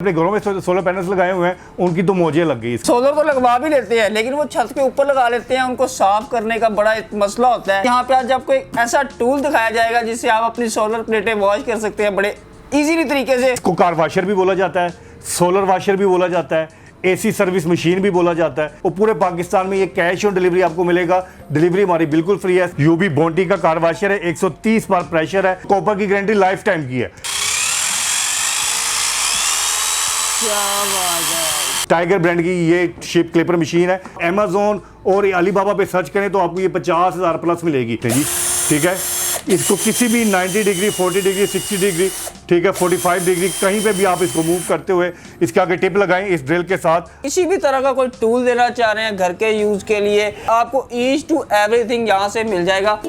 अपने घरों में सोलर पैनल्स लगाए हुए हैं, उनकी तो मौजें लग गई। सोलर तो लगवा भी लेते हैं, लेकिन वो छत के ऊपर लगा लेते हैं, उनको साफ करने का बड़ा एक मसला होता है। यहाँ पे आज आपको एक ऐसा टूल दिखाया जाएगा जिससे आप अपनी सोलर प्लेटें वॉश कर सकते हैं बड़े इजीली तरीके से। इसको कार वॉशर भी बोला जाता है, सोलर वॉशर भी बोला जाता है, एसी सर्विस मशीन भी बोला जाता है। और पूरे पाकिस्तान में ये कैश ऑन डिलीवरी आपको मिलेगा। डिलीवरी हमारी बिल्कुल फ्री है। यूबी बॉन्टी का कार वॉशर है, 130 बार प्रेशर है, कॉपर की गारंटी लाइफ टाइम की है। क्या बात है। टाइगर ब्रांड की ये शिप क्लिपर मशीन है। अमेजोन और अलीबाबा पे सर्च करें तो आपको ये 50,000 प्लस मिलेगी जी। ठीक है, इसको किसी भी 90 डिग्री, 40 डिग्री, 60 डिग्री, ठीक है, 45 डिग्री कहीं पे भी आप इसको मूव करते हुए इसके आगे टिप लगाएं इस ड्रिल के साथ। किसी भी तरह का कोई टूल देना चाह रहे हैं घर के यूज के लिए, आपको ईच टू एवरीथिंग यहाँ से मिल जाएगा।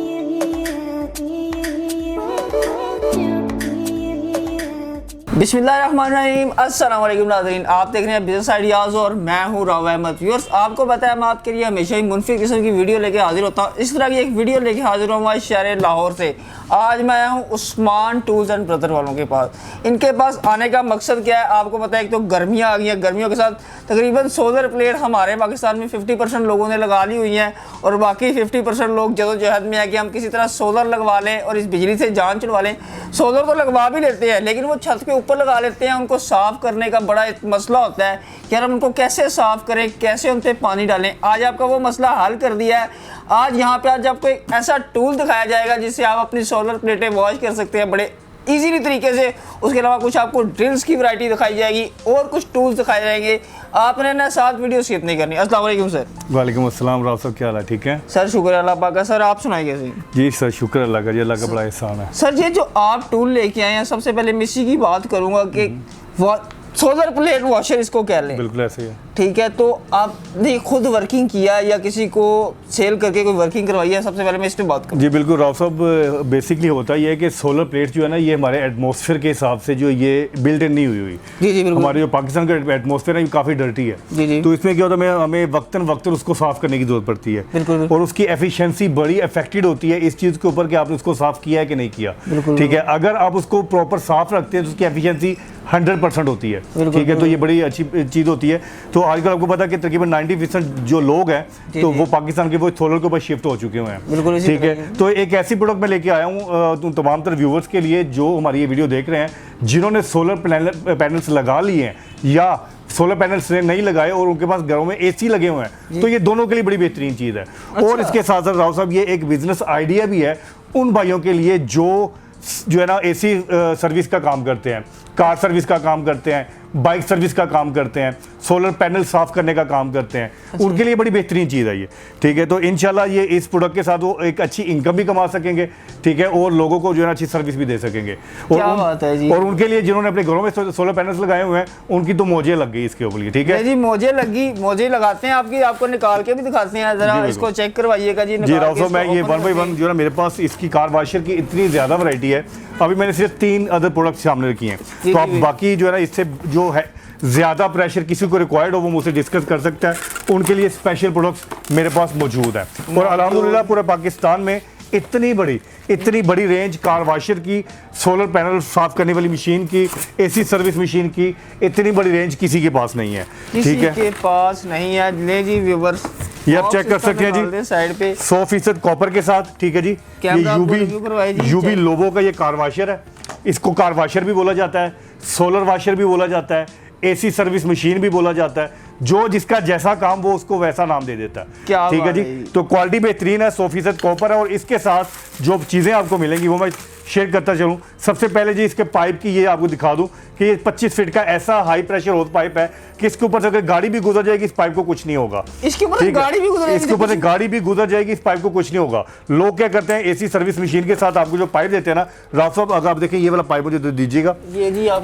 बिस्मिल्लाहिर्रहमानिर्रहीम, अस्सलाम वालेकुम नाज़रीन, आप देख रहे हैं बिजनेस आइडियाज़ और मैं हूं राव अहमद। व्यूअर्स, आपको पता है मैं आपके लिए हमेशा ही मुनफिक किस्म की वीडियो लेके हाजिर होता हूं। इस तरह की एक वीडियो लेके हाजिर हूँ हमारे शहर लाहौर से। आज मैं आया हूँ उस्मान टूल्स एंड ब्रदर वालों के पास। इनके पास आने का मकसद क्या है आपको पता है, एक तो गर्मियाँ आ गई हैं, गर्मियों के साथ तकरीबन सोलर प्लेट हमारे पाकिस्तान में 50% लोगों ने लगा ली हुई हैं और बाकी 50% लोग जदोजहद में है कि हम किसी तरह सोलर लगवा लें और इस बिजली से जान छुड़वा लें। सोलर तो लगवा भी लेते हैं, लेकिन वो छत के ऊपर लगा लेते हैं, उनको साफ़ करने का बड़ा एक मसला होता है कि यार हम उनको कैसे साफ़ करें, कैसे उन पर पानी डालें। आज आपका वो मसला हल कर दिया है। आज यहाँ पे आज आपको एक ऐसा टूल दिखाया जाएगा जिससे आप अपनी सोलर प्लेटें वॉश कर सकते हैं बड़े इजीली तरीके से। उसके अलावा कुछ आपको ड्रिल्स की वैरायटी दिखाई जाएगी और कुछ टूल्स दिखाए जाएंगे। आपने ना साथ वीडियो स्किप नहीं करनी। अस्सलाम वालेकुम सर। वालेकुम अस्सलाम राव साहब, क्या हाल है? ठीक है सर, शुक्र अल्लाह पाक का। सर आप सुनाइए कैसे? जी सर, शुक्र अल्लाह का, अल्लाह का बड़ा एहसान है। सर ये जो आप टूल लेके आए हैं, सबसे पहले मैं इसी की बात करूंगा कि सोलर प्लेट वॉशर इसको कह लें। बिल्कुल ऐसे ही है। ठीक है, तो आपने खुद वर्किंग किया या किसी को सेल करके कोई वर्किंग करवाई है? सबसे पहले मैं इस पर बात करूँ। जी बिल्कुल राव साहब, बेसिकली होता ये है कि सोलर प्लेट जो है ना, ये हमारे एटमॉस्फेयर के हिसाब से जो ये बिल्ट इन नहीं हुई हुई। जी जी बिल्कुल। हमारे जो पाकिस्तान का एटमॉस्फेयर है ये काफ़ी डर्टी है। जी जी। तो इसमें क्या होता है, हमें वक्तन वक्तन उसको साफ़ करने की जरूरत पड़ती है। बिल्कुल। और उसकी एफिशिएंसी बड़ी अफेक्टेड होती है इस चीज़ के ऊपर कि आपने उसको साफ़ किया है कि नहीं किया। ठीक है, अगर आप उसको प्रॉपर साफ़ रखते हैं तो उसकी एफिशिएंसी 100% होती है। ठीक है, तो ये बड़ी अच्छी चीज़ होती है। तो आजकल आपको पता है कि तकरीबन 90% जो लोग हैं तो वो पाकिस्तान के वो सोलर के ऊपर शिफ्ट हो चुके हुए हैं। ठीक है, तो एक ऐसी प्रोडक्ट मैं लेके आया हूँ तमाम तरह व्यूवर्स के लिए जो हमारी ये वीडियो देख रहे हैं, जिन्होंने सोलर पैनल्स लगा लिए हैं या सोलर पैनल्स नहीं लगाए और उनके पास घरों में एसी लगे हुए हैं, तो ये दोनों के लिए बड़ी बेहतरीन चीज़ है। और इसके साथ साथ राव साहब ये एक बिजनेस आइडिया भी है उन भाइयों के लिए जो है ना एसी सर्विस का काम करते हैं, कार सर्विस का काम करते हैं, बाइक सर्विस का काम करते हैं, सोलर पैनल साफ करने का काम करते हैं, उनके लिए बड़ी बेहतरीन चीज़ है ये। ठीक है, तो इंशाल्लाह ये इस प्रोडक्ट के साथ वो एक अच्छी इनकम भी कमा सकेंगे। ठीक है, और लोगों को जो है ना अच्छी सर्विस भी दे सकेंगे। और उनके लिए जिन्होंने अपने घरों में सोलर पैनल्स लगाए हुए हैं, उनकी तो मौजें लग गई इसके ऊपर। ठीक है जी, मौजें लगाते हैं आपकी, आपको निकाल के भी दिखाते हैं, जरा इसको चेक करवाइएगा जी। राव साहब, मैं ये 1 बाय 1 जो है ना, मेरे पास इसकी कार वॉशर की इतनी ज़्यादा वैरायटी है। अभी मैंने सिर्फ 3 अदर प्रोडक्ट सामने रखी हैं, तो आप बाकी जो है ना इससे जो है ज़्यादा प्रेशर किसी को रिक्वायर्ड हो वो मुझसे डिस्कस कर सकता है। उनके लिए स्पेशल प्रोडक्ट्स मेरे पास मौजूद है। और अल्हम्दुलिल्लाह पूरे पाकिस्तान में इतनी बड़ी रेंज कार वॉशर की, सोलर पैनल साफ करने वाली मशीन की, एसी सर्विस मशीन की, इतनी बड़ी रेंज किसी के पास नहीं है। ठीक है, किसी के पास नहीं है। ले जी व्यूअर्स, ये आप चेक कर सकते हैं जी, साइड पे 100% कॉपर के साथ। ठीक है जी, ये यूबी लोबो का ये कार वॉशर है। इसको कार वॉशर भी बोला जाता है, सोलर वॉशर भी बोला जाता है, एसी सर्विस मशीन भी बोला जाता है। जो जिसका जैसा काम वो उसको वैसा नाम दे देता है। ठीक है जी, तो क्वालिटी बेहतरीन है, 100% कॉपर है। और इसके साथ जो चीज़ें आपको मिलेंगी वो मैं शेयर करता चलूँ। सबसे पहले जी इसके पाइप की ये आपको दिखा दूं कि ये 25 फीट का ऐसा हाई प्रेशर होत पाइप है कि इसके ऊपर से अगर गाड़ी भी गुजर जाएगी इस पाइप को कुछ नहीं होगा। इसके ऊपर से गाड़ी भी गुजर जाएगी, इसके ऊपर से गाड़ी भी गुजर जाएगी, इस पाइप को कुछ नहीं होगा। लोग क्या करते हैं, एसी सर्विस मशीन के साथ आपको जो पाइप देते हैं ना राव साहब, अगर आप देखें ये वाला पाइप मुझे दीजिएगा,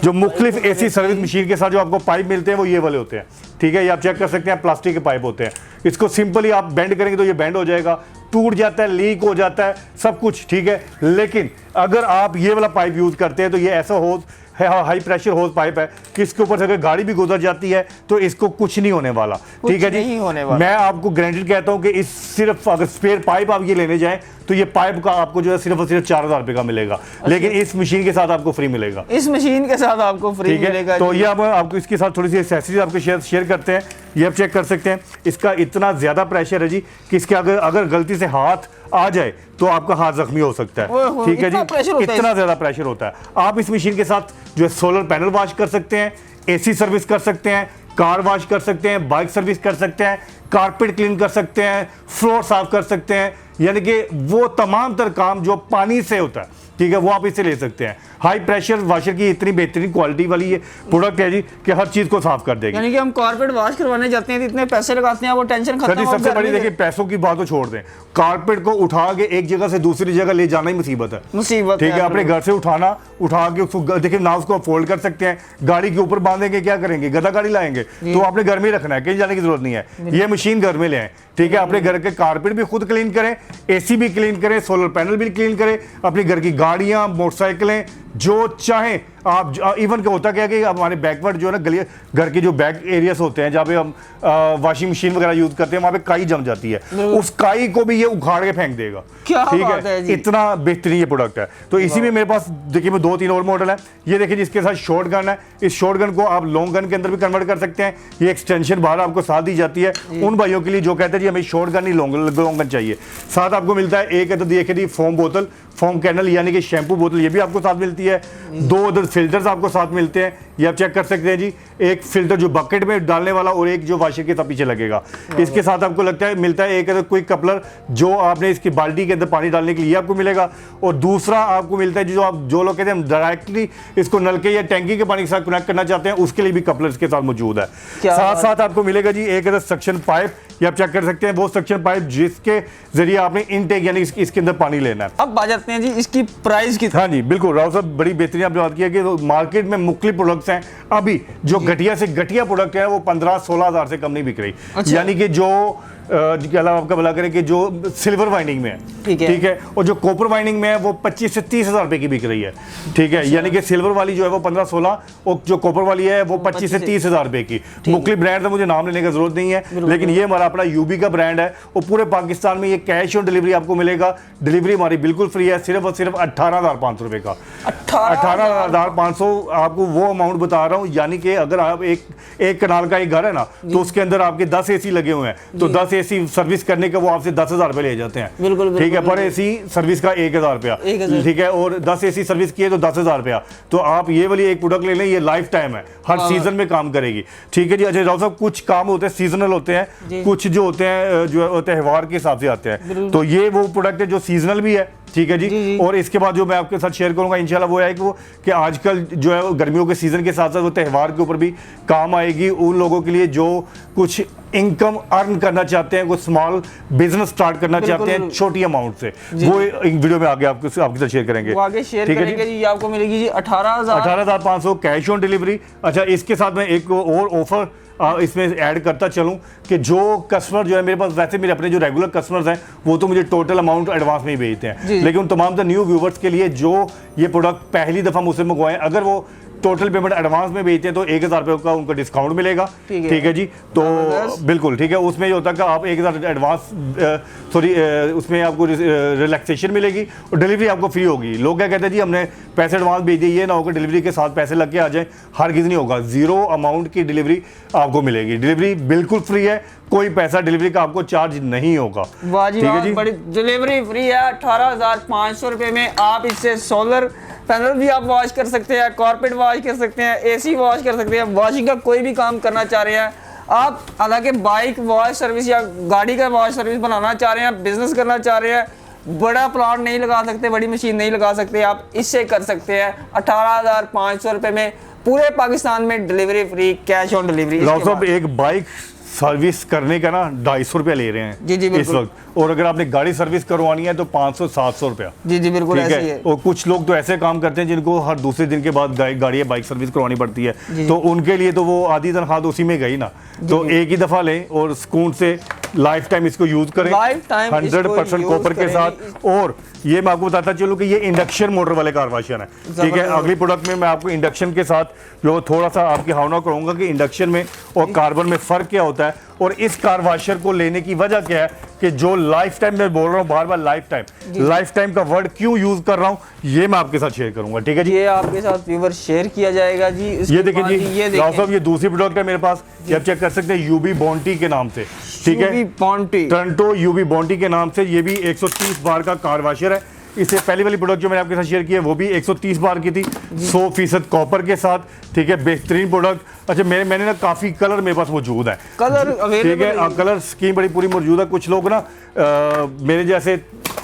जो मुख्तलिफ एसी सर्विस मशीन के साथ जो आपको पाइप मिलते हैं वो ये वाले होते हैं। ठीक है, ये आप चेक कर सकते हैं, प्लास्टिक के पाइप होते हैं। इसको सिंपली आप बेंड करेंगे तो ये बेंड हो जाएगा, टूट जाता है, लीक हो जाता है, सब कुछ। ठीक है, लेकिन अगर आप ये वाला पाइप यूज करते हैं तो ये ऐसा हो हाई प्रेशर होस पाइप है कि इसके ऊपर से अगर गाड़ी भी गुजर जाती है तो इसको कुछ नहीं होने वाला। ठीक है जी, नहीं होने वाला। मैं आपको गारंटेड कहता हूँ कि इस सिर्फ अगर स्पेयर पाइप आप ये लेने जाएं तो ये पाइप का आपको जो है सिर्फ और सिर्फ 4000 रुपये का मिलेगा, लेकिन इस मशीन के साथ आपको फ्री मिलेगा। इस मशीन के साथ आपको फ्री ठीक है, मिलेगा। तो ये अब आपको इसके साथ थोड़ी सी एक्सेसरीज आपको शेयर करते हैं। ये आप चेक कर सकते हैं, इसका इतना ज़्यादा प्रेशर है जी कि इसके अगर गलती से हाथ आ जाए तो आपका हाथ जख्मी हो सकता है। ठीक है जी, इतना ज़्यादा प्रेशर होता है। आप इस मशीन के साथ जो है सोलर पैनल वॉश कर सकते हैं, AC सर्विस कर सकते हैं, कार वॉश कर सकते हैं, बाइक सर्विस कर सकते हैं, कारपेट क्लीन कर सकते हैं, फ्लोर साफ कर सकते हैं, यानी कि वो तमाम तर काम जो पानी से होता है, ठीक है, वो आप इससे ले सकते हैं। हाई प्रेशर वाशर की इतनी बेहतरीन क्वालिटी वाली ये प्रोडक्ट है जी कि हर चीज़ को साफ कर देगी। यानी कि हम कारपेट वॉश करवाने जाते हैं तो इतने पैसे लगाते हैं, वो टेंशन खत्म। सर जी, सबसे बड़ी देखिए पैसों की बात तो छोड़ दें, कारपेट को उठा के एक जगह से दूसरी जगह ले जाना ही मुसीबत है। मुसीबत ठीक है, अपने घर से उठा के उसको देखिए ना, उसको फोल्ड कर सकते हैं, गाड़ी के ऊपर बांधेंगे, क्या करेंगे, गदा गाड़ी लाएंगे, तो आपने घर में ही रखना है, कहीं जाने की जरूरत नहीं है। ये मशीन घर में ले आए, ठीक है, अपने घर के कारपेट भी खुद क्लीन करें, AC भी क्लीन करें, सोलर पैनल भी क्लीन करें, अपने घर की गाड़ियां, मोटरसाइकिलें जो चाहें आप। इवन क्या होता क्या है कि हमारे बैकवर्ड जो है ना, गली घर के जो बैक एरियाज होते हैं जहाँ पे हम वॉशिंग मशीन वगैरह यूज करते हैं, वहाँ पे काई जम जाती है, उस काई को भी ये उखाड़ के फेंक देगा। ठीक है, इतना बेहतरीन ये प्रोडक्ट है। तो इसी में मेरे पास देखिए 2-3 और मॉडल है। ये देखिए जिसके साथ शॉर्ट गन है, इस शॉर्ट गन को आप लॉन्ग गन के अंदर भी कन्वर्ट कर सकते हैं। ये एक्सटेंशन बाहर आपको साथ दी जाती है उन भाइयों के लिए जो कहते हैं जी हमें शॉर्ट गन नहीं लॉन्ग गन चाहिए। साथ आपको मिलता है एक है तो देखिए फोम बोतल, फोम कैनल यानी कि शैम्पू बोतल, ये भी आपको साथ मिलती है। 2 अदर फिल्टर्स आपको साथ मिलते हैं, ये आप चेक कर सकते हैं जी। एक फिल्टर जो बकेट में डालने वाला और एक जो वॉशर के साथ पीछे लगेगा। इसके साथ आपको लगता है मिलता है एक है तो क्विक कपलर जो आपने इसकी बाल्टी के अंदर पानी डालने के लिए आपको मिलेगा, और दूसरा आपको मिलता है जो लोग कहते हैं डायरेक्टली इसको नलके या टैंकी के पानी के साथ कनेक्ट करना चाहते हैं, उसके लिए भी कपलर इसके साथ मौजूद है। साथ साथ आपको मिलेगा जी एक है सक्शन पाइप, ये आप चेक कर सकते हैं, वो सक्शन पाइप जिसके जरिए आपने इनटेक यानी इसके अंदर पानी लेना है। अब आ जाते हैं जी इसकी प्राइस की। हाँ जी बिल्कुल, राव साहब बड़ी बेहतरीन आपने बात किया कि मार्केट में मुख्तलिफ प्रोडक्ट्स हैं, अभी जो घटिया से घटिया प्रोडक्ट है वो 15-16 हज़ार से कम नहीं बिक रही। अच्छा। यानी कि जो आपका भला करें कि जो सिल्वर वाइंडिंग में है, ठीक है, और जो कॉपर वाइंडिंग में है वो 25 से 30 हज़ार रुपए की बिक रही है। ठीक है, यानी कि सिल्वर वाली जो है वो 15-16 और जो कॉपर वाली है वो 25 से 30 हज़ार रुपए की। मुख्तलिफ ब्रांड है, मुझे नाम लेने की जरूरत नहीं है, लेकिन ये हमारा अपना यूबी का ब्रांड है और पूरे पाकिस्तान में ये कैश ऑन डिलीवरी आपको मिलेगा। डिलीवरी हमारी बिल्कुल फ्री है, सिर्फ और सिर्फ 18,500 रुपए का। 18,500 आपको वो अमाउंट बता रहा हूँ, यानी कि अगर आप एक कनाल का एक घर है ना तो उसके अंदर आपके 10 AC लगे हुए हैं, तो 10 AC सर्विस करने का वो आपसे 10,000 रुपए ले जाते हैं। बिल्कुल, ठीक है, पर AC सर्विस का 1,000 रुपया, ठीक है, और 10 AC सर्विस किए तो 10,000 रुपया। तो आप ये वाली एक प्रोडक्ट ले लें, ये लाइफ टाइम है, हर सीजन में काम करेगी। ठीक है जी। अच्छा राव साहब, कुछ काम होते हैं सीजनल होते हैं, कुछ जो होते हैं जो त्यौहार के हिसाब से आते हैं, तो ये वो प्रोडक्ट है जो सीजनल भी है। ठीक है जी। और इसके बाद जो मैं आपके साथ शेयर करूंगा इंशाल्लाह वो है कि आजकल जो है गर्मियों के सीजन के साथ साथ वो त्यौहार के ऊपर भी काम आएगी उन लोगों के लिए जो कुछ इनकम अर्न करना चाहते हैं, कुछ स्मॉल बिजनेस स्टार्ट करना चाहते हैं छोटी अमाउंट से, वो एक वीडियो में आगे आपके साथ शेयर करेंगे। वो आगे शेयर करेंगे जी। आपको मिलेगी जी 18,500 कैश ऑन डिलीवरी। अच्छा, इसके साथ मैं एक और ऑफर इसमें ऐड करता चलूं कि जो कस्टमर जो है मेरे पास, वैसे मेरे अपने जो रेगुलर कस्टमर्स हैं वो तो मुझे टोटल अमाउंट एडवांस में ही भेजते हैं, लेकिन उन तमाम न्यू व्यूवर्स के लिए जो ये प्रोडक्ट पहली दफ़ा मुझसे मंगवाएं, अगर वो टोटल पेमेंट एडवांस में भेजते हैं तो 1,000 रुपये का उनको डिस्काउंट मिलेगा। ठीक है जी। तो बिल्कुल ठीक है, उसमें ये होता है कि आप 1,000 एडवांस उसमें आपको रिलैक्सेशन मिलेगी और डिलीवरी आपको फ्री होगी। लोग क्या कहते हैं जी हमने पैसे एडवांस भेज दिए, ये ना होकर डिलीवरी के साथ पैसे लग के आ जाए, हरगिज़ नहीं होगा। 0 अमाउंट की डिलीवरी आपको मिलेगी, डिलीवरी बिल्कुल फ्री है, कोई पैसा डिलीवरी का आपको चार्ज नहीं होगा। ठीक है जी, बड़ी डिलीवरी फ्री है। 18,500 रुपये में आप इससे सोलर पैनल भी आप वॉश कर सकते हैं, कारपेट वॉश कर सकते हैं, AC वॉश कर सकते हैं, वॉशिंग का कोई भी काम करना चाह रहे हैं आप, हालांकि बाइक वॉश सर्विस या गाड़ी का वॉश सर्विस बनाना चाह रहे हैं, बिजनेस करना चाह रहे हैं, बड़ा प्लांट नहीं लगा सकते, बड़ी मशीन नहीं लगा सकते, आप इससे कर सकते हैं। 18,500 रुपये में पूरे पाकिस्तान में delivery free, cash on delivery. एक बाइक सर्विस करने का ना 250 रुपया ले रहे हैं जी इस वक्त, और अगर आपने गाड़ी सर्विस करवानी है तो 500-700 रुपया। जी बिल्कुल ऐसे ही है। और कुछ लोग तो ऐसे काम करते हैं जिनको हर दूसरे दिन के बाद गाड़ी या बाइक सर्विस करवानी पड़ती है, तो उनके लिए तो वो आधी तनख्वाह तो उसी में गई ना, तो एक ही दफ़ा लें और सुकून से लाइफ टाइम इसको यूज करें, Lifetime 100% इसको कॉपर use के करें। साथ। और ये मैं आपको बताता चलूं कि ये इंडक्शन मोटर वाले कार वाशर है, ठीक है। अगली प्रोडक्ट में मैं आपको इंडक्शन के साथ जो थोड़ा सा आपकी हावना करूंगा कि इंडक्शन में और कार्बन में फर्क क्या होता है, और इस कार वाशर को लेने की वजह क्या है कि जो लाइफ टाइम मैं बोल रहा हूँ बार बार, लाइफ टाइम का वर्ड क्यों यूज कर रहा हूँ ये मैं आपके साथ शेयर करूंगा, ठीक है जी। ये आपके साथ व्यूअर शेयर किया जाएगा जी। ये देखिए जी, ये राव साहब ये दूसरी प्रोडक्ट है मेरे पास, ये आप चेक कर सकते हैं, यूबी बॉन्टी के नाम से, ठीक है, बॉन्टी, टोरंटो यूबी बॉन्टी के नाम से। ये भी 130 बार का कार वाशर है। इससे पहली वाली प्रोडक्ट जो मैंने आपके साथ शेयर की है वो भी 130 बार की थी, 100% कॉपर के साथ, ठीक है, बेहतरीन प्रोडक्ट। अच्छा मैंने ना काफ़ी कलर मेरे पास मौजूद है, कलर ठीक अवेलेबल है, कलर स्कीम बड़ी पूरी मौजूद है। कुछ लोग ना मेरे जैसे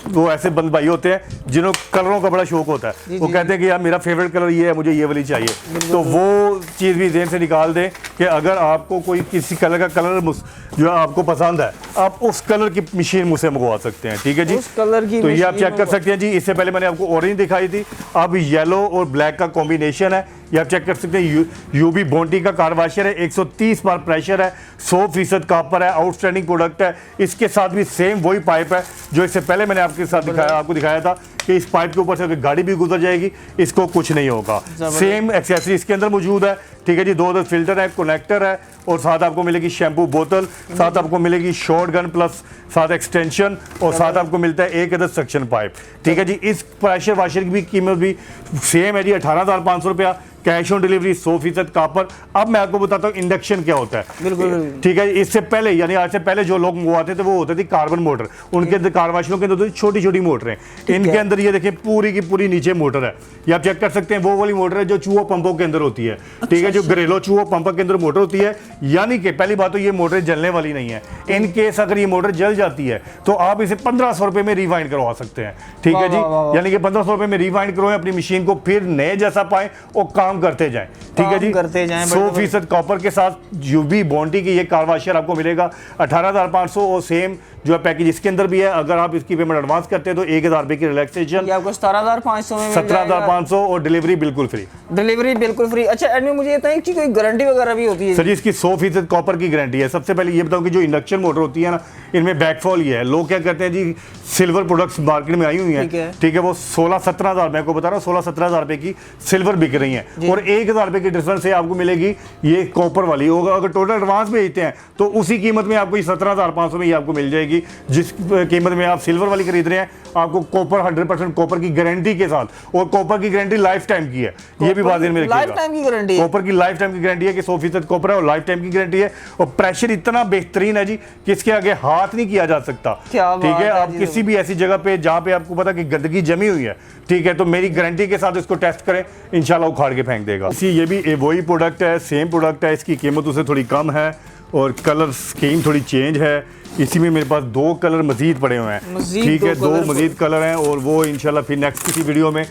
वो ऐसे बंद भाई होते हैं जिन्होंने कलरों का बड़ा शौक होता है, वो कहते हैं कि यार मेरा फेवरेट कलर ये है, मुझे ये वाली चाहिए, तो वो चीज़ भी ज़हन से निकाल दें कि अगर आपको कोई किसी कलर का कलर जो आपको पसंद है, आप उस कलर की मशीन मुझसे मंगवा सकते हैं, ठीक है जी। उस कलर की तो ये आप मशीन चेक कर सकते हैं जी। इससे पहले मैंने आपको ऑरेंज दिखाई थी, अब येलो और ब्लैक का कॉम्बिनेशन है, ये आप चेक कर सकते हैं। यूबी बॉन्टी का कार वाशर है, 130 बार प्रेशर है, 100% कॉपर है, आउटस्टैंडिंग प्रोडक्ट है। इसके साथ भी सेम वही पाइप है जो इससे पहले मैंने आपको दिखाया था कि इस पाइप के ऊपर से अगर गाड़ी भी गुजर जाएगी इसको कुछ नहीं होगा। सेम एक्सेसरी इसके अंदर मौजूद है, ठीक है जी। 2 अदर फिल्टर है, कनेक्टर है, और साथ आपको मिलेगी शैम्पू बोतल, साथ आपको मिलेगी शॉर्ट गन प्लस साथ एक्सटेंशन, और साथ आपको मिलता है 1 अदर सक्शन पाइप, ठीक है जी। इस प्रेशर वाशर की भी कीमत भी सेम है जी, 18,500 रुपया, कैश ऑन डिलीवरी, 100% कॉपर। अब मैं आपको बताता हूँ इंडक्शन क्या होता है, बिल्कुल, ठीक है। इससे पहले यानी आज से पहले जो लोग मंगवाते थे वो होती थी कार्बन मोटर, उनके अंदर कार वाशरों के अंदर छोटी छोटी मोटरें, इनके अंदर ये देखिए पूरी की पूरी नीचे मोटर है, ये आप चेक कर सकते हैं। वो वाली मोटर है जो चूहो पंपों के अंदर होती है, ठीक है, जो घरेलू चूहो पंप के अंदर मोटर होती है। यानी कि पहली बात तो ये मोटर जलने वाली नहीं है, इन केस अगर ये मोटर जल जाती है तो आप इसे 1500 रुपए में रिवाइंड करवा सकते हैं, ठीक है जी। यानी कि 1500 रुपए में रिवाइंड करवाएं अपनी मशीन को, फिर नए जैसा पाएं और काम करते जाएं, ठीक है जी। करते जाएं। 100% कॉपर के साथ यूबी बॉन्टी की ये कार वाशर आपको मिलेगा 18,500, और सेम जो है पैकेज इसके अंदर भी है। अगर आप इसकी पेमेंट एडवांस करते हैं तो 1,000 रुपए की रिलैक्सेशन, आपको 17,500 में 17,500, और डिलीवरी बिल्कुल फ्री। डिलीवरी बिल्कुल फ्री। अच्छा एंड में मुझे ये बताइए कि कोई गारंटी वगैरह भी होती है? सर जी इसकी 100% कॉपर की गारंटी है। सबसे पहले ये बताऊं कि जो इंडक्शन मोटर होती है ना, इनमें बैकफॉल ये है, लोग क्या करते हैं जी, सिल्वर प्रोडक्ट्स मार्केट में आई हुई हैं, ठीक है, वो 16-17 हज़ार, मैं को बता रहा हूँ 16-17 हज़ार रुपए की सिल्वर बिक रही हैं, और 1,000 रुपए की डिफरेंस से आपको मिलेगी ये कॉपर वाली। अगर टोटल एडवांस भेजते हैं तो उसी कीमत में आपको 17,500 में ये आपको मिल जाएगी। जिस कीमत में आप सिल्वर वाली खरीद रहे हैं आपको कॉपर 100% कॉपर की गारंटी के साथ, और कॉपर की गारंटी लाइफ टाइम की है, ये भी बात में रखिएगा। लाइफ टाइम की गारंटी है, कॉपर की लाइफ टाइम की गारंटी है कि 100% कॉपर है और लाइफ टाइम की गारंटी है, और प्रेशर इतना बेहतरीन है जी कि इसके आगे हाथ नहीं किया जा सकता, ठीक है। आप किसी भी ऐसी जगह पे जहां पे आपको पता कि गंदगी जमी हुई है, ठीक है, तो मेरी गारंटी के साथ इसको टेस्ट करें, इंशाल्लाह उखाड़ के फेंक देगा। ये भी वही प्रोडक्ट है, सेम प्रोडक्ट है, इसकी कीमत उससे थोड़ी कम है और कलर स्कीम थोड़ी चेंज है। इसी में मेरे पास 2 कलर मजीद पड़े हुए हैं, ठीक है, 2 मजीद कलर हैं, और वो इंशाल्लाह फिर नेक्स्ट किसी वीडियो में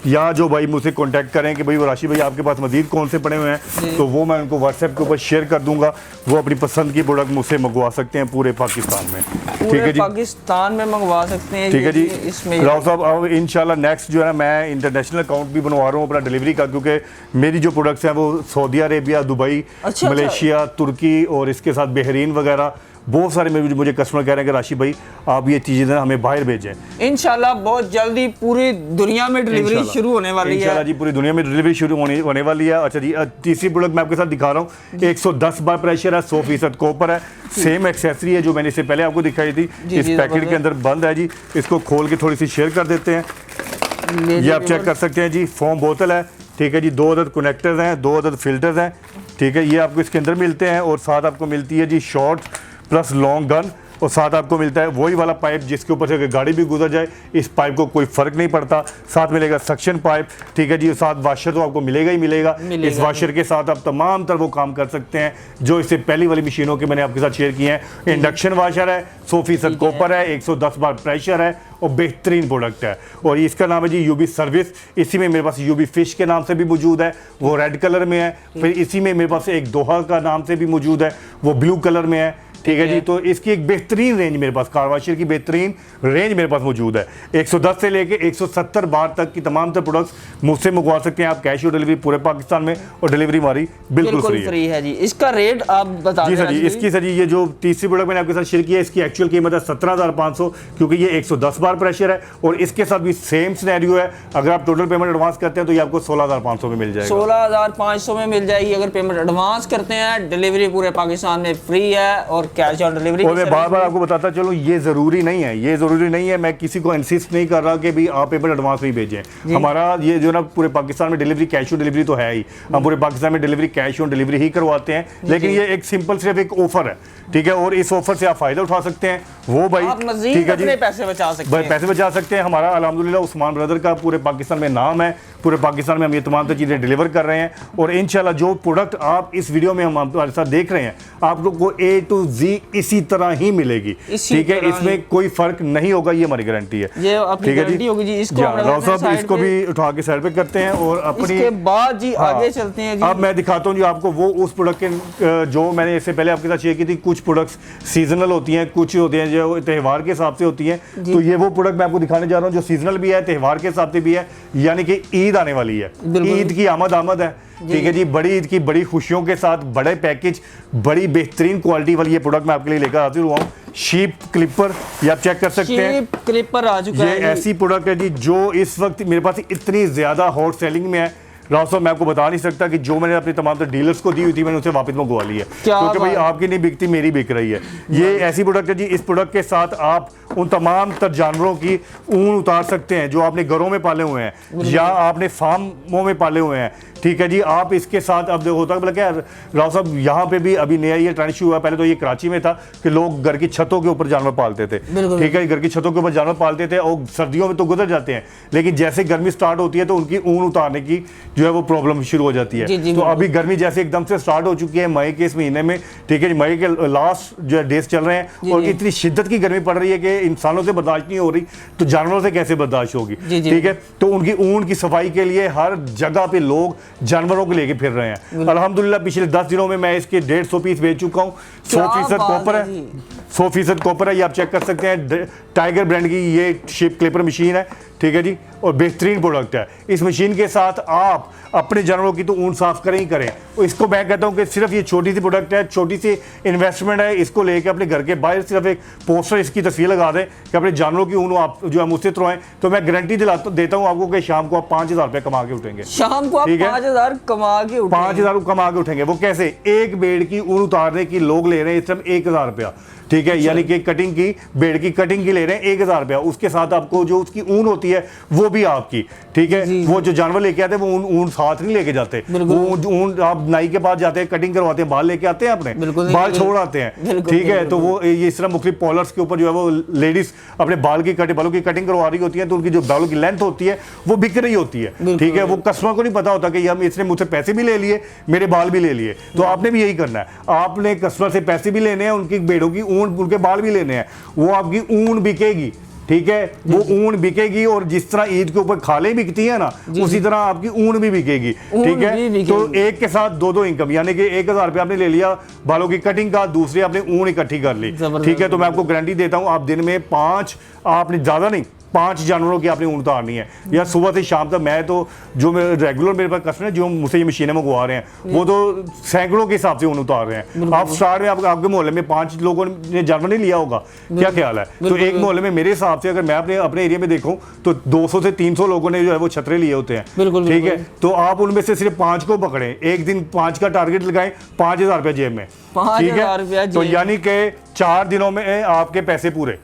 या जो भाई मुझसे कांटेक्ट करें कि भाई वो राशि भाई आपके पास मजीद कौन से पड़े हुए हैं, तो वो मैं उनको व्हाट्सएप के ऊपर शेयर कर दूंगा। वो अपनी पसंद की प्रोडक्ट मुझसे मंगवा सकते हैं पूरे पाकिस्तान में, ठीक है जी, पाकिस्तान में मंगवा सकते हैं, ठीक है जी। इसमें राव साहब अब इंशाल्लाह नेक्स्ट जो है मैं इंटरनेशनल अकाउंट भी बनवा रहा हूँ अपना डिलीवरी का, क्योंकि मेरी जो प्रोडक्ट्स हैं वो सऊदी अरेबिया, दुबई, मलेशिया, तुर्की और इसके साथ बहरीन वगैरह बहुत सारे मुझे कस्टमर कह रहे हैं कि राशि भाई आप ये चीज़ें हमें बाहर भेजें। इंशाल्लाह बहुत जल्दी पूरी दुनिया में डिलीवरी शुरू होने वाली है, इंशाल्लाह जी पूरी दुनिया में डिलीवरी शुरू होने वाली है। अच्छा जी तीसरी प्रोडक्ट मैं आपके साथ दिखा रहा हूँ, 110 बार प्रेशर है, 100% कॉपर है, सेम एक्सेसरी है जो मैंने इससे पहले आपको दिखाई थी, इस पैकेट के अंदर बंद है जी। इसको खोल के थोड़ी सी शेयर कर देते हैं, ये आप चेक कर सकते हैं जी। फोम बोतल है, ठीक है जी, 2 अदद कनेक्टर्स हैं, 2 अदद फिल्टर्स हैं, ठीक है, ये आपको इसके अंदर मिलते हैं, और साथ आपको मिलती है जी शॉर्ट प्लस लॉन्ग गन, और साथ आपको मिलता है वही वाला पाइप जिसके ऊपर से अगर गाड़ी भी गुजर जाए इस पाइप को कोई फर्क नहीं पड़ता। साथ मिलेगा सक्शन पाइप, ठीक है जी, साथ वाशर तो आपको मिलेगा ही मिलेगा। इस वाशर के साथ आप तमाम तरह वो काम कर सकते हैं जो इससे पहली वाली मशीनों के मैंने आपके साथ शेयर किए हैं। इंडक्शन वाशर है, 100% कॉपर है, 110 बार प्रेशर है, और बेहतरीन प्रोडक्ट है, और इसका नाम है जी यूबी सर्विस। इसी में मेरे पास यूबी फिश के नाम से भी मौजूद है, वो रेड कलर में है। फिर इसी में मेरे पास एक दोहा का नाम से भी मौजूद है, वो ब्लू कलर में है, ठीक है जी। तो इसकी एक बेहतरीन रेंज मेरे पास, कारवाशिर की बेहतरीन रेंज मेरे पास मौजूद है। 110 से लेके 170 बार तक की तमाम तर प्रोडक्ट्स मुझसे मंगवा सकते हैं आप, कैश ऑन डिलीवरी पूरे पाकिस्तान में, और डिलीवरी हमारी बिल्कुल फ्री है जी। इसका रेट आप बता जी सर जी। इसकी सर जी ये जो तीसरी प्रोडक्ट मैंने आपके साथ शेयर किया है, इसकी एक्चुअल कीमत है 17,500, क्योंकि ये 110 बार प्रेशर है, और इसके साथ भी सेम सिनेरियो है। अगर आप टोटल पेमेंट एडवांस करते हैं तो ये आपको 16,500 में मिल जाएगा। 16,500 में मिल जाएगी अगर पेमेंट एडवांस करते हैं। डिलीवरी पूरे पाकिस्तान में फ्री है, और कैश ऑन डिलीवरी। और मैं बार बार आपको बताता चलूं, ये जरूरी नहीं है, ये जरूरी नहीं है, मैं किसी को इंसिस्ट नहीं कर रहा कि भी आप पेमेंट एडवांस में ही भेजें। हमारा ये जो ना पूरे पाकिस्तान में डिलीवरी कैश ऑन डिलीवरी तो है ही, हम पूरे पाकिस्तान में डिलीवरी कैश ऑन डिलीवरी ही करवाते हैं, लेकिन ये एक सिंपल सिर्फ एक ऑफर है, ठीक है, और इस ऑफर से आप फायदा उठा सकते हैं। वो भाई आप मजीद ठीक है जी, अपने पैसे बचा सकते हैं, पैसे बचा सकते हैं। हमारा अल्हम्दुलिल्लाह उस्मान ब्रदर का पूरे पाकिस्तान में नाम है, पूरे पाकिस्तान में हम ये तमाम चीज़ें डिलीवर कर रहे हैं, और इंशाल्लाह जो प्रोडक्ट आप इस वीडियो में हम हमारे साथ देख रहे हैं, आप लोग को A to Z इसी तरह ही मिलेगी, ठीक है, इसमें कोई फर्क नहीं होगा, ये हमारी गारंटी है। ये अपनी गारंटी होगी जी। इसको राव साहब इसको भी उठा के साइड पे करते हैं, और अपनी इसके बाद जी आगे चलते हैं जी। अब मैं दिखाता हूँ जी आपको वो उस प्रोडक्ट के जो मैंने इससे पहले आपके साथ शेयर की थी। कुछ प्रोडक्ट्स सीजनल होती हैं, कुछ होती हैं जो त्यौहार के हिसाब से होती हैं, तो ये वो प्रोडक्ट मैं आपको दिखाने जा रहा हूँ जो सीजनल भी है, त्यौहार के हिसाब से भी है, यानी कि ईद आने वाली है, ईद की आमद है, ठीक है जी। बड़ी ईद की बड़ी खुशियों के साथ बड़े पैकेज, बड़ी बेहतरीन क्वालिटी वाली ये प्रोडक्ट मैं आपके लिए लेकर हाजिर हुआ हूँ। शीप क्लिपर, ये आप चेक कर सकते हैं, शीप क्लिपर आ चुका है। ये ऐसी प्रोडक्ट है जी जो इस वक्त मेरे पास इतनी ज्यादा हॉट सेलिंग में है, राव साहब मैं आपको बता नहीं सकता कि जो मैंने अपने तमाम डीलर्स को दी हुई थी मैंने उसे वापस मंगवा ली है, क्योंकि भाई आपकी नहीं बिकती, मेरी बिक रही है। ये ऐसी प्रोडक्ट है जी, इस प्रोडक्ट के साथ आप उन तमाम तर जानवरों की ऊन उतार सकते हैं जो आपने घरों में पाले हुए हैं या आपने फार्मों में पाले हुए हैं, ठीक है जी। आप इसके साथ अब होता है क्या राव साहब, यहाँ पे भी अभी नया ये ट्रेंड शुरू हुआ, पहले तो ये कराची में था कि लोग घर की छतों के ऊपर जानवर पालते थे, ठीक है, घर की छतों के ऊपर जानवर पालते थे, और सर्दियों में तो गुजर जाते हैं, लेकिन जैसे गर्मी स्टार्ट होती है तो उनकी ऊन उतारने की जो है वो प्रॉब्लम शुरू हो जाती है। तो अभी गर्मी जैसे एकदम से स्टार्ट हो चुकी है मई के इस महीने में, ठीक है, मई के लास्ट जो है डेज चल रहे हैं, और इतनी शिद्दत की गर्मी पड़ रही है कि इंसानों से बर्दाश्त नहीं हो रही, तो जानवरों से कैसे बर्दाश्त होगी, ठीक है। तो उनकी ऊन की सफाई के लिए हर जगह पे लोग जानवरों को लेके फिर रहे हैं। अल्हम्दुलिल्लाह पिछले 10 दिनों में मैं इसके 150 पीस बेच चुका हूँ। 100% कॉपर है, 100% कॉपर है, ये आप चेक कर सकते हैं। टाइगर ब्रांड की ये शिप क्लिपर मशीन है, ठीक है जी, और बेहतरीन प्रोडक्ट है। इस मशीन के साथ आप अपने जानवरों की तो ऊन साफ करें ही करें। तो इसको मैं कहता हूं कि सिर्फ ये छोटी सी प्रोडक्ट है, छोटी सी इन्वेस्टमेंट है, इसको लेके अपने घर के बाहर सिर्फ एक पोस्टर इसकी तस्वीर लगा दें कि अपने जानवरों की ऊन आप जो है मुझसे थ्रोएं, तो मैं गारंटी देता हूं आपको कि शाम को आप 5,000 रुपये कमा के उठेंगे। शाम को आप 5,000 कमा के उठेंगे। 5,000 कमा के उठेंगे। वो कैसे? एक बेड़ की ऊन उतारने की लोग ले रहे हैं इस टाइम 1,000 रुपया, ठीक है, यानी कि कटिंग की, बेड़ की कटिंग की ले रहे हैं 1,000 रुपया। उसके साथ आपको जो उसकी ऊन होती है वो भी आपकी, ठीक है। वो जो जानवर लेके आते हैं वो ऊन साथ नहीं लेके जाते, वो ऊन आप नाई के पास जाते हैं, कटिंग करवाते हैं, बाल लेके आते हैं अपने, बाल छोड़ आते हैं, ठीक है। तो वो ये इस तरह मुख्तलिफ पॉलर्स के ऊपर जो है वो लेडीज अपने बालों की कटिंग करवा रही होती है, तो उनकी जो बालों की लेंथ होती है वो बिक रही होती है, ठीक है। वो कस्टमर को नहीं पता होता कि हम इसने मुझसे पैसे भी ले लिए, मेरे बाल भी ले लिए। तो आपने भी यही करना है, आपने कस्टमर से पैसे भी लेने हैं, उनकी बेड़ों की ऊन, उनके बाल भी लेने हैं, वो आपकी ऊन बिकेगी, ठीक है, वो ऊन बिकेगी। और जिस तरह ईद के ऊपर खाले बिकती है ना, उसी तरह आपकी ऊन भी बिकेगी, ठीक है। तो एक के साथ दो इनकम, यानी कि 1,000 रुपया आपने ले लिया बालों की कटिंग का, दूसरी आपने ऊन इकट्ठी कर ली, ठीक है। तो मैं आपको गारंटी देता हूं, आप दिन में 5, आपने ज्यादा नहीं 5 जानवरों की आपने ऊन उतारनी है, या सुबह से शाम तक। मैं तो जो रेगुलर मेरे पास कस्टमर जो मुझसे ये मशीनें मंगवा रहे हैं वो तो सैकड़ों के हिसाब से ऊन उतार रहे हैं। आप स्टार्ट में आपके मोहल्ले में 5 लोगों ने जानवर नहीं लिया होगा, क्या ख्याल है? तो एक मोहल्ले में मेरे हिसाब से अगर मैं अपने एरिया में देखूं तो 200 से 300 लोगों ने जो है वो छतरे लिए होते हैं, ठीक है। तो आप उनमें से सिर्फ 5 को पकड़े, एक दिन 5 का टारगेट लगाएं, 5,000 रुपया जेब में, ठीक है। तो यानी कि 4 दिनों में आपके पैसे पूरे,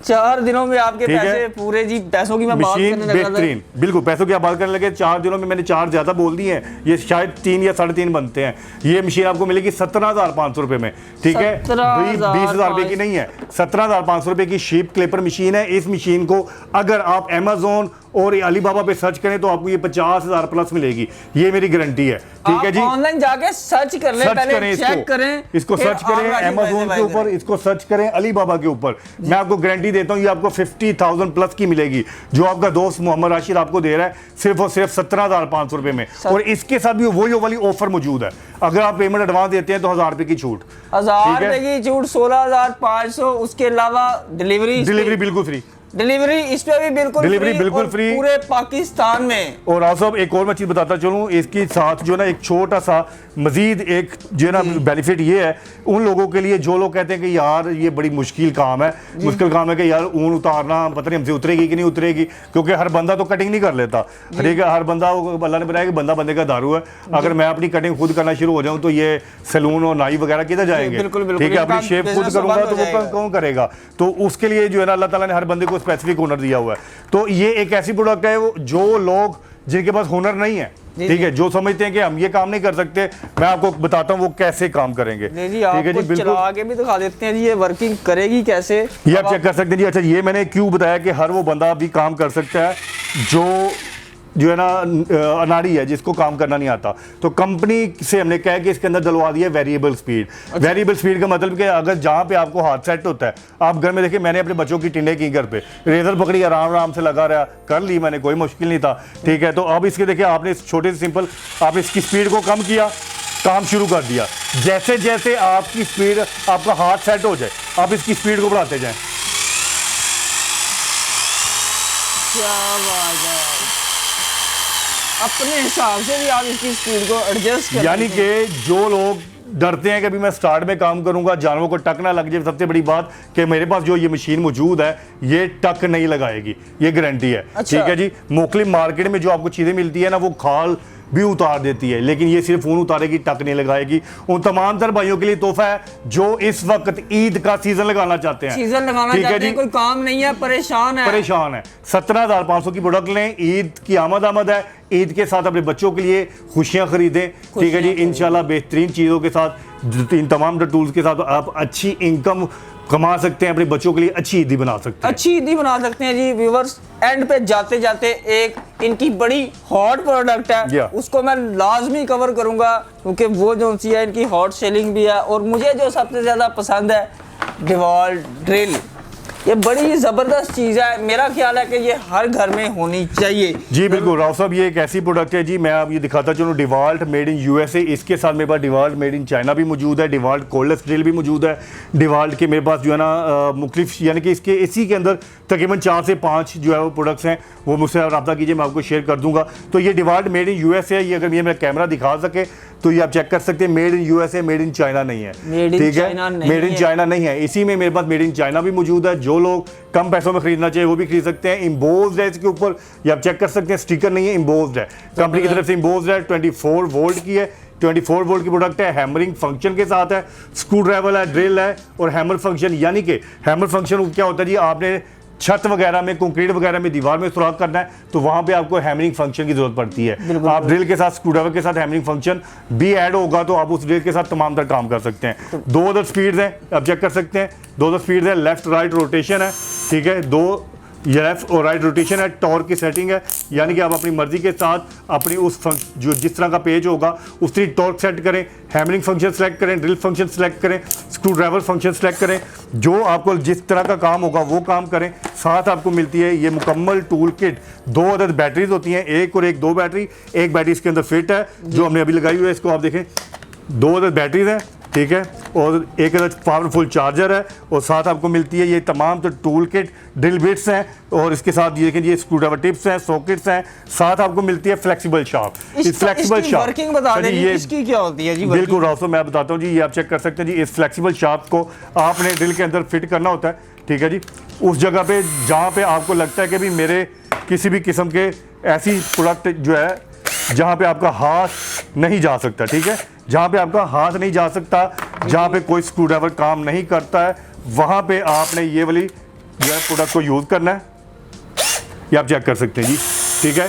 4 दिनों में आपके पैसे पूरे जी। पैसों की मैं बात करने लगा, बेहतरीन, बिल्कुल पैसों की आप बात करने लगे। 4 दिनों में मैंने 4 ज्यादा बोल दिए हैं, ये शायद 3 या 3.5 बनते हैं। ये मशीन आपको मिलेगी 17,500 रुपए में, ठीक है, 20,000 रुपए की नहीं है, 17,500 रुपए की शीप क्लिपर मशीन है। इस मशीन को अगर आप Amazon और अलीबाबा पे सर्च करें तो आपको ये 50,000 प्लस मिलेगी, ये मेरी गारंटी है। ठीक है जी, ऑनलाइन जाके सर्च कर लें, पहले चेक करें, इसको सर्च करें अमेज़न के ऊपर, इसको सर्च करें अलीबाबा के ऊपर। मैं आपको गारंटी देता हूं ये आपको 50,000 प्लस की मिलेगी, जो आपका दोस्त मोहम्मद राशिद आपको दे रहा है सिर्फ और सिर्फ 17,500 रुपए में। और इसके साथ भी वही वाली ऑफर मौजूद है, अगर आप पेमेंट एडवांस देते हैं तो 1000 रुपए की छूट, 1000 रुपए की छूट, 16,500। उसके अलावा डिलीवरी बिल्कुल फ्री, डिलीवरी इस पे भी बिल्कुल फ्री पूरे पाकिस्तान में। और आप सब एक और मैं चीज बताता चलूं, इसके साथ जो ना एक छोटा सा मजीद एक जो है ना बेनिफिट ये है उन लोगों के लिए जो लोग कहते हैं कि यार ये बड़ी मुश्किल काम है कि यार ऊन उतारना पता नहीं हमसे उतरेगी कि नहीं उतरेगी, क्योंकि हर बंदा तो कटिंग नहीं कर लेता। ठीक है, हर बंदा, अल्लाह ने बनाया कि बंदा बंदे का दारू है। अगर मैं अपनी कटिंग खुद करना शुरू हो जाऊं तो ये सैलून और नाई वगैरह किधर जाएंगे? ठीक है, अपनी शेप खुद करूंगा तो वो कौन करेगा? तो उसके लिए जो है ना अल्लाह ताला ने हर बंदे को स्पेसिफिक हुनर दिया हुआ है। तो ये एक ऐसी प्रोडक्ट है वो जो लोग जिनके पास हुनर नहीं है, ठीक है, जो समझते हैं कि हम ये काम नहीं कर सकते, मैं आपको बताता हूँ वो कैसे काम करेंगे। ठीक है जी, बिल्कुल चला के भी दिखा देते हैं जी ये वर्किंग करेगी कैसे, ये आप चेक कर सकते हैं जी। अच्छा, ये मैंने क्यों बताया कि हर वो बंदा भी काम कर सकता है जो है ना अनाड़ी है, जिसको काम करना नहीं आता। तो कंपनी से हमने कहा कि इसके अंदर डलवा दिया वेरिएबल स्पीड। वेरिएबल स्पीड का मतलब कि अगर जहां पे आपको हाथ सेट होता है, आप घर में देखिए, मैंने अपने बच्चों की टिंडे की घर पे रेजर पकड़ी, आराम आराम से लगा रहा, कर ली मैंने, कोई मुश्किल नहीं था। ठीक है, तो अब इसके देखिए आपने इस छोटे से सिंपल आपने इसकी स्पीड को कम किया, काम शुरू कर दिया। जैसे जैसे आपकी स्पीड, आपका हाथ सेट हो जाए, आप इसकी स्पीड को बढ़ाते जाएं। क्या बात है, अपने हिसाब से भी आप इसकी स्पीड को एडजस्ट कर, यानी कि जो लोग डरते हैं कि अभी मैं स्टार्ट में काम करूंगा, जानवरों को टक ना लग जाए, सबसे बड़ी बात कि मेरे पास जो ये मशीन मौजूद है ये टक नहीं लगाएगी, ये गारंटी है। अच्छा। ठीक है जी, मुख्तलिफ मार्केट में जो आपको चीजें मिलती है ना वो खाल भी उतार देती है, लेकिन ये सिर्फ ऊन उतारेगी, टक नहीं लगाएगी। उन तमाम तर भाइयों के लिए तोहफा है जो इस वक्त ईद का सीजन लगाना चाहते हैं, सीजन लगाना चाहते हैं, कोई काम नहीं है, परेशान है। 17,500 की प्रोडक्ट लें, ईद की आमद है, ईद के साथ अपने बच्चों के लिए खुशियां खरीदें। ठीक है जी, इंशाल्लाह बेहतरीन चीज़ों के साथ, इन तमाम टूल्स के साथ आप अच्छी इनकम कमा सकते हैं, अपने बच्चों के लिए अच्छी ईदी बना सकते हैं, अच्छी ईदी बना सकते हैं जी। व्यूअर्स, एंड पे जाते जाते एक इनकी बड़ी हॉट प्रोडक्ट है, उसको मैं लाजमी कवर करूंगा, क्योंकि वो जो सी है इनकी हॉट सेलिंग भी है। और मुझे जो सबसे ज़्यादा पसंद है डिवॉल्ट ड्रिल, ये बड़ी ज़बरदस्त चीज़ है, मेरा ख्याल है कि ये हर घर में होनी चाहिए। जी बिल्कुल राव साहब, ये एक ऐसी प्रोडक्ट है जी, मैं आप ये दिखाता चलूँ, डिवाल्ट मेड इन यूएसए। इसके साथ मेरे पास डिवाल्ट मेड इन चाइना भी मौजूद है, डिवाल्ट कोल्डलेस ड्रिल भी मौजूद है। डिवाल्ट के मेरे पास जो है ना मुख्तलिफ, यानी कि इसके इसी के अंदर तकरीबन 4 से 5 जो है वो प्रोडक्ट्स हैं, वो मुझसे रब्ता कीजिए, मैं आपको शेयर कर दूंगा। तो ये डिवाल्ट मेड इन यूएसए है, ये अगर ये मेरा कैमरा दिखा सके तो ये आप चेक कर सकते हैं, made in USA, made in China नहीं है। ठीक है, मेड इन चाइना नहीं है। इसी में मेरे पास मेड इन चाइना भी मौजूद है, जो लोग कम पैसों में खरीदना चाहिए वो भी खरीद सकते हैं। इम्बोज्ड है इसके ऊपर, ये आप चेक कर सकते हैं, स्टिकर नहीं है, इम्बोज्ड है, कंपनी की तरफ से इम्बोज्ड है। 24 वोल्ट की है, 24 वोल्ट की प्रोडक्ट है, हैमरिंग फंक्शन के साथ है, स्क्रू ड्राइवर है, ड्रिल है और हैमर फंक्शन। यानी कि हैमर फंक्शन क्या होता है जी, आपने छत वगैरह में, कंक्रीट वगैरह में, दीवार में सुराख करना है तो वहां पे आपको हैमरिंग फंक्शन की जरूरत पड़ती है। आप ड्रिल के साथ, स्क्रू ड्राइवर के साथ हैमरिंग फंक्शन भी ऐड होगा तो आप उस ड्रिल के साथ तमाम तर काम कर सकते हैं। 2 अदर स्पीड्स हैं, आप चेक कर सकते हैं, 2 अदर स्पीड्स है, लेफ्ट राइट रोटेशन है। ठीक है, 2 लेफ्ट और राइट रोटेशन है, टॉर्क की सेटिंग है, यानी कि आप अपनी मर्जी के साथ अपनी उस जो जिस तरह का पेज होगा उस तरह टॉर्क सेट करें, हैमरिंग फंक्शन सेलेक्ट करें, ड्रिल फंक्शन सेलेक्ट करें, स्क्रू ड्राइवर फंक्शन सेलेक्ट करें, जो आपको जिस तरह का काम होगा वो काम करें। साथ आपको मिलती है ये मुकम्मल टूल किट, 2 अदर बैटरीज होती हैं, एक और एक 2 बैटरी, एक बैटरी इसके अंदर फिट है जो हमने अभी लगाई हुई है, इसको आप देखें, 2 अदर बैटरीज हैं। ठीक है, और एक पावरफुल चार्जर है, और साथ आपको मिलती है ये तमाम तो टूल किट, ड्रिल बिट्स हैं, और इसके साथ ये देखिए, ये स्क्रू ड्राइवर टिप्स हैं, सॉकेट्स हैं, साथ आपको मिलती है फ्लेक्सिबल शाफ्ट। इस फ्लेक्सिबल शाफ्ट वर्किंग बता दें, ये इसकी क्या होती है जी? बिल्कुल राव, मैं बताता हूँ जी, ये आप चेक कर सकते हैं जी। इस फ्लेक्सिबल शाफ्ट को आपने ड्रिल के अंदर फिट करना होता है। ठीक है जी, उस जगह पे जहाँ पे आपको लगता है कि भी मेरे किसी भी किस्म के ऐसी प्रोडक्ट जो है जहाँ पे आपका हाथ नहीं जा सकता, ठीक है, जहाँ पे आपका हाथ नहीं जा सकता, जहाँ पे कोई स्क्रू ड्राइवर काम नहीं करता है, वहाँ पे आपने ये वाली जो है प्रोडक्ट को यूज़ करना है। ये आप चेक कर सकते हैं जी। ठीक है,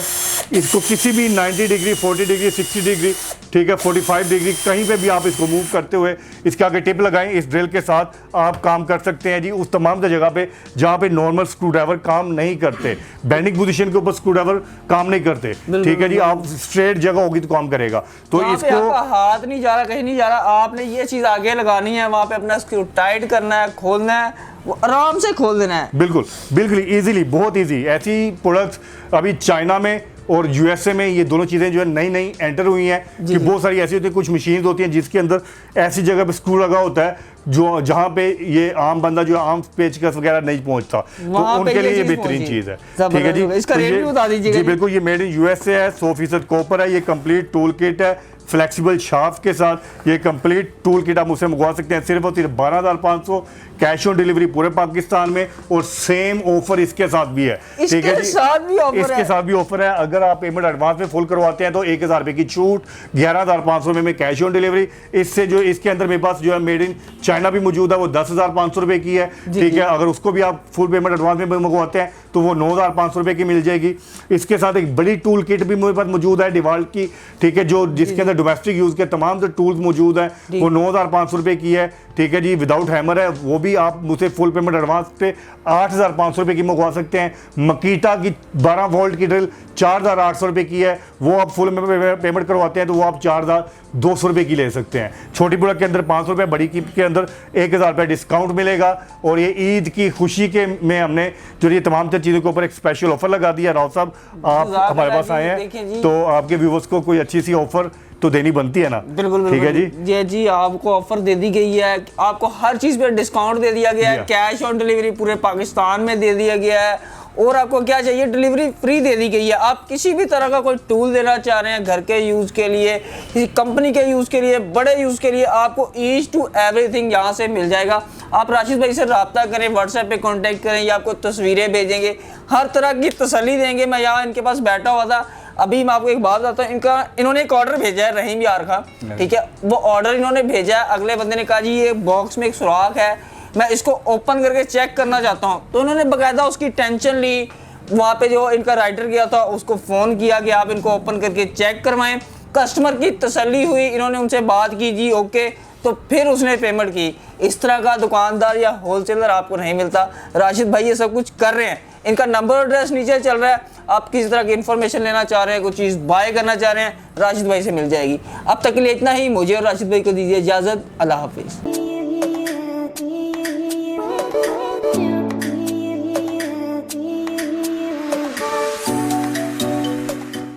इसको किसी भी 90 डिग्री, 40 डिग्री, 60 डिग्री ठीक है 45 डिग्री कहीं पे भी आप इसको मूव करते हुए इसके आगे टिप लगाएं, इस ड्रिल के साथ आप काम कर सकते हैं जी उस तमाम जगह पे जहाँ पे नॉर्मल स्क्रू ड्राइवर काम नहीं करते, बेंडिंग पोजीशन के ऊपर स्क्रू ड्राइवर काम नहीं करते, ठीक है जी। आप स्ट्रेट जगह होगी तो काम करेगा। तो इसको आपका हाथ नहीं जा रहा, कहीं नहीं जा रहा, आपने ये चीज आगे लगानी है, वहां पे अपना स्क्रू टाइट करना है, खोलना है, वो आराम से खोल देना है। बिल्कुल बिल्कुल इजीली, बहुत इजी। ऐसी प्रोडक्ट्स अभी चाइना में और यूएसए में ये दोनों चीज़ें जो है नई नई एंटर हुई हैं कि बहुत सारी ऐसी होती है, कुछ मशीन होती हैं जिसके अंदर ऐसी जगह पे स्क्रू लगा होता है जो जहाँ पे ये आम बंदा जो आम पेचकस वगैरह नहीं पहुंचता, तो उनके लिए ये बेहतरीन चीज़ है। ठीक है जी, इसका रेट भी बता दीजिएगा। जी बिल्कुल, ये मेड इन यूएसए है, 100% कॉपर है, ये कंप्लीट टूल किट है फ्लेक्सिबल शाफ्ट के साथ। ये कंप्लीट टूल किट आप मुझसे मंगवा सकते हैं सिर्फ और सिर्फ 12,500, कैश ऑन डिलीवरी पूरे पाकिस्तान में, और सेम ऑफर इसके साथ भी है। ठीक है जी, इसके साथ भी ऑफर है। अगर आप पेमेंट एडवांस में फुल करवाते हैं तो 1,000 रुपए की छूट, 11,500 में कैश ऑन डिलीवरी। इससे जो इसके अंदर मेरे पास जो है मेड इन चाइना भी मौजूद है, वो 10,500 रुपए की है। ठीक है, अगर उसको भी आप फुल पेमेंट एडवांस में मंगवाते हैं तो वो 9,500 रुपए की मिल जाएगी। इसके साथ एक बड़ी टूल किट भी मेरे पास मौजूद है डिवाल्ट की, ठीक है, जो जिसके अंदर डोमेस्टिक यूज के तमाम जो टूल्स मौजूद हैं, वो 9,500 रुपए की है। ठीक है जी, विदाउट हैमर है, वो भी आप मुझसे फुल पेमेंट एडवांस पे 8,500 रुपए की मंगवा सकते हैं। मकीटा की 12 वोल्ट की ड्रिल 4,800 रुपए की है, वो आप फुल पेमेंट करवाते हैं तो वो आप 4,200 रुपए की ले सकते हैं। छोटी प्रोडक्ट के अंदर 500 रुपये, बड़ी के अंदर 1,000 रुपये डिस्काउंट मिलेगा। और ये ईद की खुशी के में हमने जो ये तमाम चीज़ों के ऊपर एक स्पेशल ऑफर लगा दिया। राव साहब, आप हमारे पास आए हैं तो आपके व्यूवर्स को कोई अच्छी सी ऑफर तो देनी बनती है ना। बिल्कुल ठीक है जी। जी जी, आपको ऑफर दे दी गई है, आपको हर चीज पे डिस्काउंट दे दिया गया है, कैश ऑन डिलीवरी पूरे पाकिस्तान में दे दिया गया है, और आपको क्या चाहिए, डिलीवरी फ्री दे दी गई है। आप किसी भी तरह का कोई टूल देना चाह रहे हैं घर के यूज के लिए, किसी कंपनी के यूज के लिए, बड़े यूज के लिए, आपको ईच टू एवरीथिंग यहाँ से मिल जाएगा। आप राशिद भाई से रब्ता करें, व्हाट्सएप पे कांटेक्ट करें, या आपको तस्वीरें भेजेंगे, हर तरह की तसल्ली देंगे। मैं यहाँ इनके पास बैठा हुआ था, अभी मैं आपको एक बात बताता हूँ, इन्होंने एक ऑर्डर भेजा है रहीम यार का, ठीक है, वो ऑर्डर इन्होंने भेजा है, अगले बंदे ने कहा जी ये बॉक्स में एक सुराख है, मैं इसको ओपन करके चेक करना चाहता हूँ। तो उन्होंने बाकायदा उसकी टेंशन ली, वहाँ पे जो इनका राइटर गया था उसको फ़ोन किया कि आप इनको ओपन करके चेक करवाएं। कस्टमर की तसल्ली हुई, इन्होंने उनसे बात की, जी ओके, तो फिर उसने पेमेंट की। इस तरह का दुकानदार या होलसेलर आपको नहीं मिलता। राशिद भाई ये सब कुछ कर रहे हैं, इनका नंबर और एड्रेस नीचे चल रहा है। आप किसी तरह की इन्फॉर्मेशन लेना चाह रहे हैं, कोई चीज़ बाय करना चाह रहे हैं, राशिद भाई से मिल जाएगी। अब तक के लिए इतना ही, मुझे और राशिद भाई को दीजिए इजाज़त। अल्लाह हाफिज़।